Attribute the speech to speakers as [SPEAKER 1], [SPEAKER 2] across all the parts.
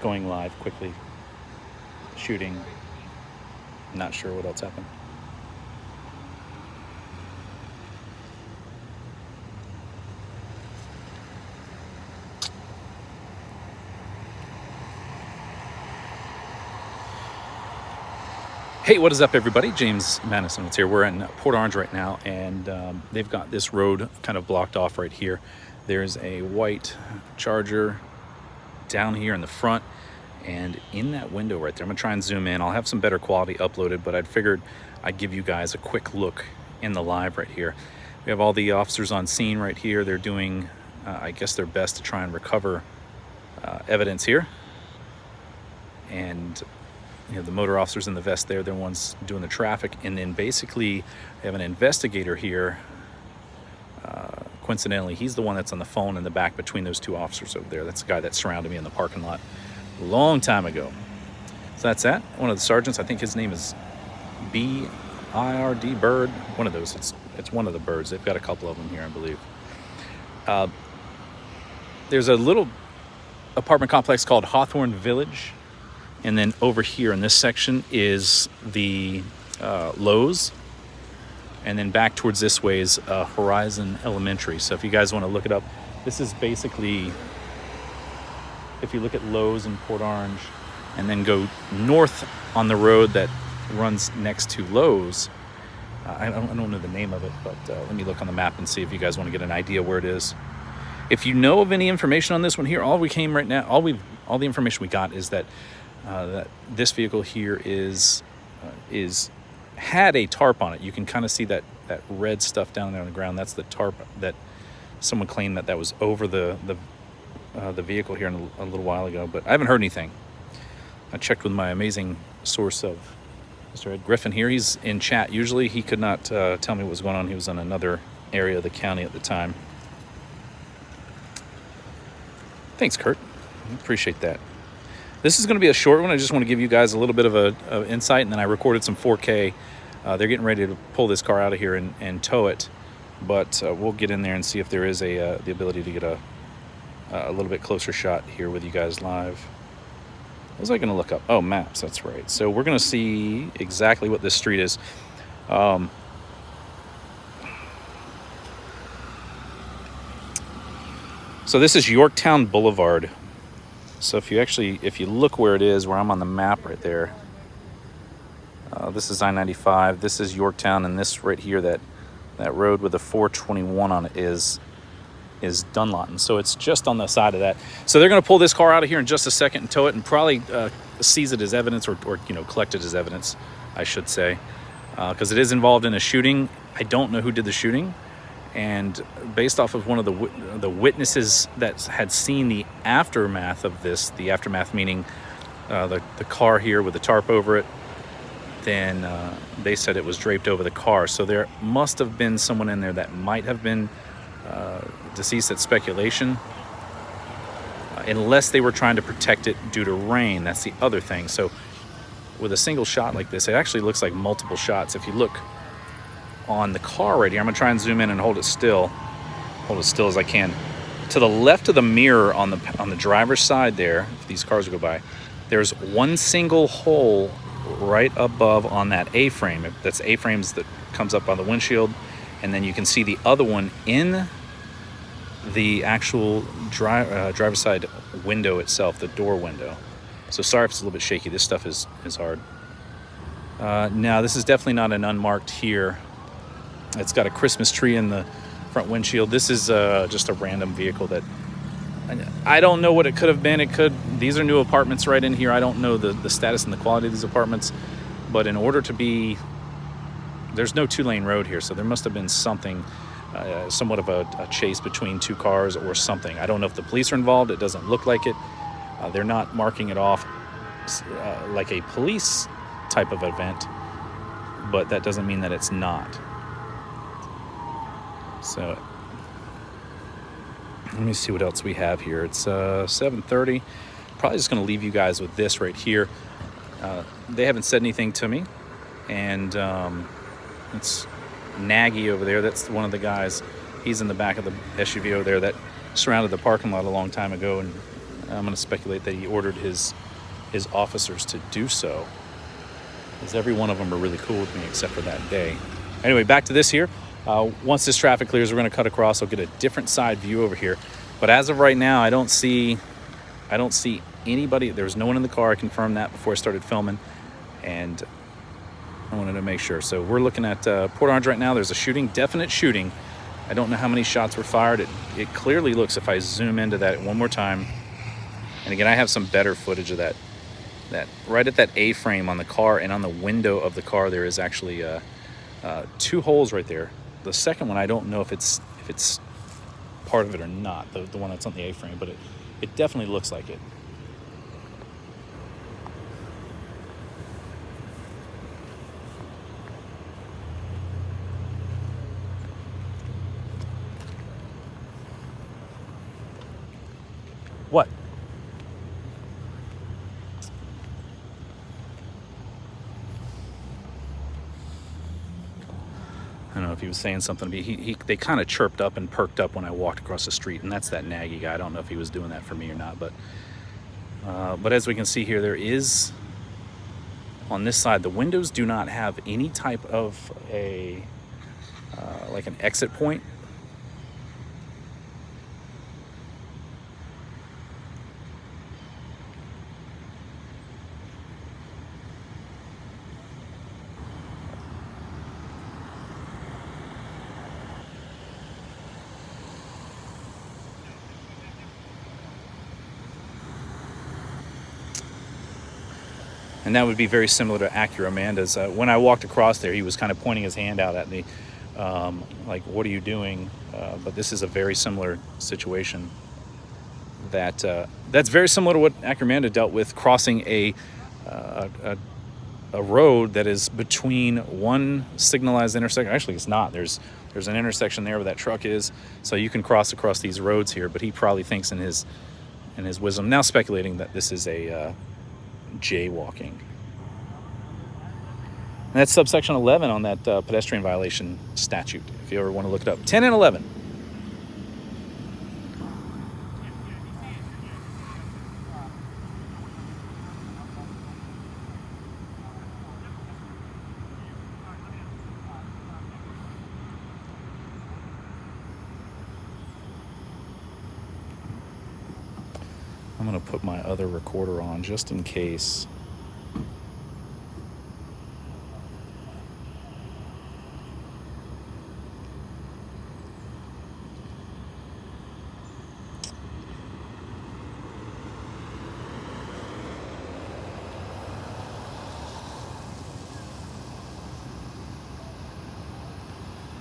[SPEAKER 1] going live quickly, shooting. Not sure what else happened. Hey, what is up, everybody? James Madison is here. We're in Port Orange right now, and they've got this road kind of blocked off right here. There's a white Charger down here in the front, and in that window right there, I'm gonna try and zoom in. I'll have some better quality uploaded, but I'd figured I'd give you guys a quick look in the live right here. We have all the officers on scene right here. They're doing, I guess, their best to try and recover evidence here. And you know, the motor officers in the vest there, they're the ones doing the traffic. And then basically we have an investigator here. Coincidentally, he's the one that's on the phone in the back between those two officers over there. That's the guy that surrounded me in the parking lot a long time ago. So that's that. One of the sergeants, I think his name is B-I-R-D, Bird. One of those. It's one of the birds. They've got a couple of them here, I believe. There's a little apartment complex called Hawthorne Village. And then over here in this section is the Lowe's. And then back towards this way is Horizon Elementary. So if you guys want to look it up, this is basically, if you look at Lowe's in Port Orange and then go north on the road that runs next to Lowe's, I don't know the name of it, but let me look on the map and see if you guys want to get an idea where it is. If you know of any information on this one here, all the information we got is that that this vehicle here had a tarp on it. You can kind of see that red stuff down there on the ground. That's the tarp that someone claimed that was over the vehicle here a little while ago, but I haven't heard anything. I checked with my amazing source of Mr. Ed Griffin here. He's in chat. Usually he could not tell me what was going on. He was in another area of the county at the time. Thanks, Kurt. I appreciate that. This is going to be a short one. I just want to give you guys a little bit of a insight, and then I recorded some 4K. They're getting ready to pull this car out of here and tow it, but we'll get in there and see if there is the ability to get a little bit closer shot here with you guys live. What was I going to look up? Oh, maps, that's right. So we're going to see exactly what this street is. So this is Yorktown Boulevard. So if you look where it is, where I'm on the map right there, this is I-95, this is Yorktown, and this right here, that road with the 421 on it is Dunlawton. So it's just on the side of that. So they're going to pull this car out of here in just a second and tow it, and probably seize it as evidence, or collect it as evidence, I should say, because it is involved in a shooting. I don't know who did the shooting. And based off of one of the witnesses that had seen the aftermath of this, the aftermath meaning the car here with the tarp over it, then they said it was draped over the car. So there must have been someone in there that might have been deceased. At speculation, unless they were trying to protect it due to rain. That's the other thing. So with a single shot like this, it actually looks like multiple shots. If you look on the car right here, I'm gonna try and zoom in and hold it still as I can. To the left of the mirror on the driver's side there, if these cars go by, there's one single hole right above on that A-frame. That's A-frames that comes up on the windshield, and then you can see the other one in the actual driver's side window itself, the door window. So sorry if it's a little bit shaky. This stuff is hard. Now this is definitely not an unmarked here. It's got a Christmas tree in the front windshield. This is just a random vehicle that I don't know what it could have been. These are new apartments right in here. I don't know the status and the quality of these apartments, but in order to be, there's no 2-lane road here, so there must have been something, somewhat of a chase between two cars or something. I don't know if the police are involved. It doesn't look like it. They're not marking it off like a police type of event, but that doesn't mean that it's not. So let me see what else we have here. It's 7:30. Probably just going to leave you guys with this right here. They haven't said anything to me, and it's Nagy over there. That's one of the guys. He's in the back of the SUV over there that surrounded the parking lot a long time ago, and I'm going to speculate that he ordered his officers to do so, because every one of them are really cool with me except for that day. Anyway, back to this here. Once this traffic clears, we're going to cut across. I'll get a different side view over here. But as of right now, I don't see anybody. There was no one in the car. I confirmed that before I started filming, and I wanted to make sure. So we're looking at Port Orange right now. There's a shooting, definite shooting. I don't know how many shots were fired. It clearly looks, if I zoom into that one more time, and again, I have some better footage of that right at that A-frame on the car, and on the window of the car there is actually 2 holes right there. The second one, I don't know if it's part of it or not, the one that's on the A-frame, but it definitely looks like it. What? I don't know if he was saying something to me. They kind of chirped up and perked up when I walked across the street, and that's that naggy guy. I don't know if he was doing that for me or not, but as we can see here, there is, on this side, the windows do not have any type of like an exit point. And that would be very similar to Acura Amanda's. When I walked across there, he was kind of pointing his hand out at me, like, what are you doing? But this is a very similar situation. That's very similar to what Acura Amanda dealt with, crossing a road that is between one signalized intersection. Actually, it's not. There's an intersection there where that truck is, so you can cross across these roads here. But he probably thinks in his wisdom, now speculating, that this is a jaywalking. And that's subsection 11 on that pedestrian violation statute, if you ever want to look it up. 10 and 11. I'm going to put my other recorder on just in case.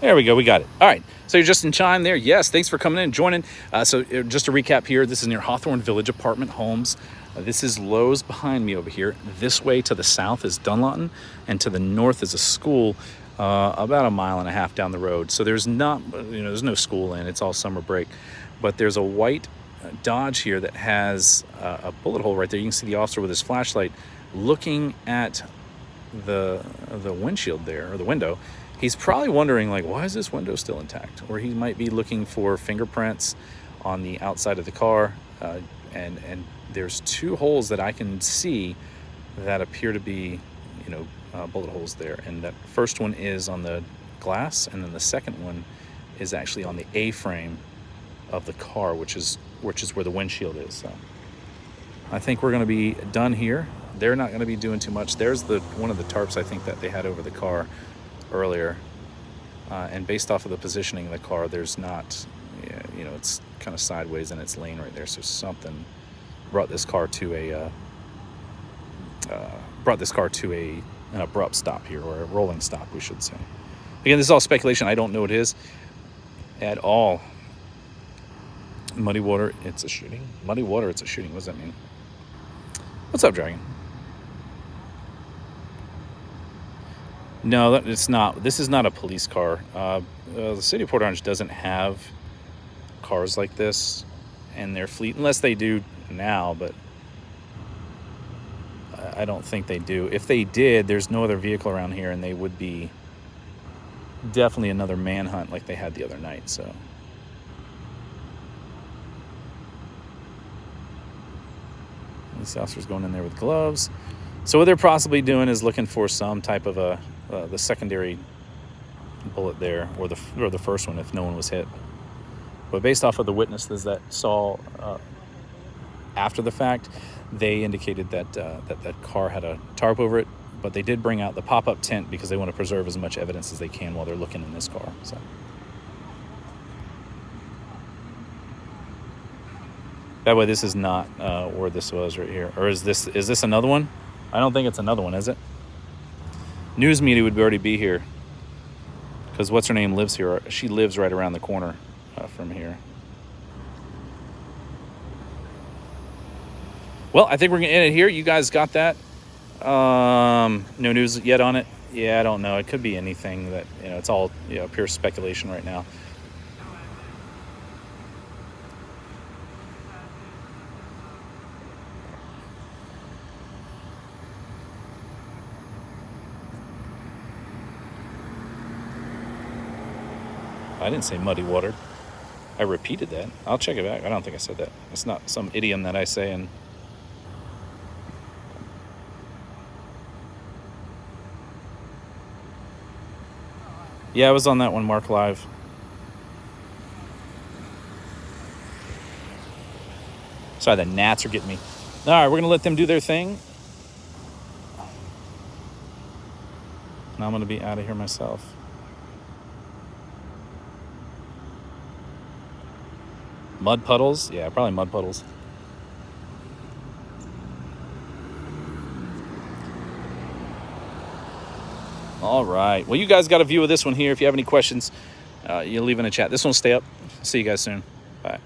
[SPEAKER 1] There we go. We got it. All right. So you're just in chime there. Yes. Thanks for coming in and joining. So just to recap here, this is near Hawthorne Village apartment homes. This is Lowe's behind me over here. This way to the south is Dunlawton, and to the north is a school about a mile and a half down the road. So there's not, there's no school in. It's all summer break. But there's a white Dodge here that has a bullet hole right there. You can see the officer with his flashlight looking at the windshield there, or the window. He's probably wondering, like, why is this window still intact? Or he might be looking for fingerprints on the outside of the car. And there's 2 holes that I can see that appear to be, bullet holes there. And that first one is on the glass, and then the second one is actually on the A-frame of the car, which is where the windshield is. So I think we're going to be done here. They're not going to be doing too much. There's one of the tarps, I think, that they had over the car earlier, and based off of the positioning of the car, there's not, it's kind of sideways in its lane right there, so something brought this car to an abrupt stop here, or a rolling stop, we should say. Again, this is all speculation. I don't know what it is at all. Muddy water, it's a shooting. Muddy water, it's a shooting. What does that mean? What's up, Dragon? No, it's not. This is not a police car. The city of Port Orange doesn't have cars like this in their fleet, unless they do now, but I don't think they do. If they did, there's no other vehicle around here, and they would be definitely another manhunt like they had the other night. So This officer's going in there with gloves. So what they're possibly doing is looking for some type of the secondary bullet there, or the first one if no one was hit. But based off of the witnesses that saw after the fact, they indicated that that car had a tarp over it. But they did bring out the pop-up tent because they want to preserve as much evidence as they can while they're looking in this car. So. That way, this is not where this was right here. Or is this another one? I don't think it's another one, is it? News media would already be here. Because what's her name lives here. She lives right around the corner from here. Well, I think we're going to end it here. You guys got that? No news yet on it? Yeah, I don't know. It could be anything that, it's all, pure speculation right now. I didn't say muddy water. I repeated that. I'll check it back. I don't think I said that. It's not some idiom that I say. And yeah, I was on that one, Mark Live. Sorry, the gnats are getting me. All right, we're going to let them do their thing. Now I'm going to be out of here myself. Mud puddles? Yeah, probably mud puddles. All right. Well, you guys got a view of this one here. If you have any questions, you'll leave in a chat. This one will stay up. See you guys soon. Bye.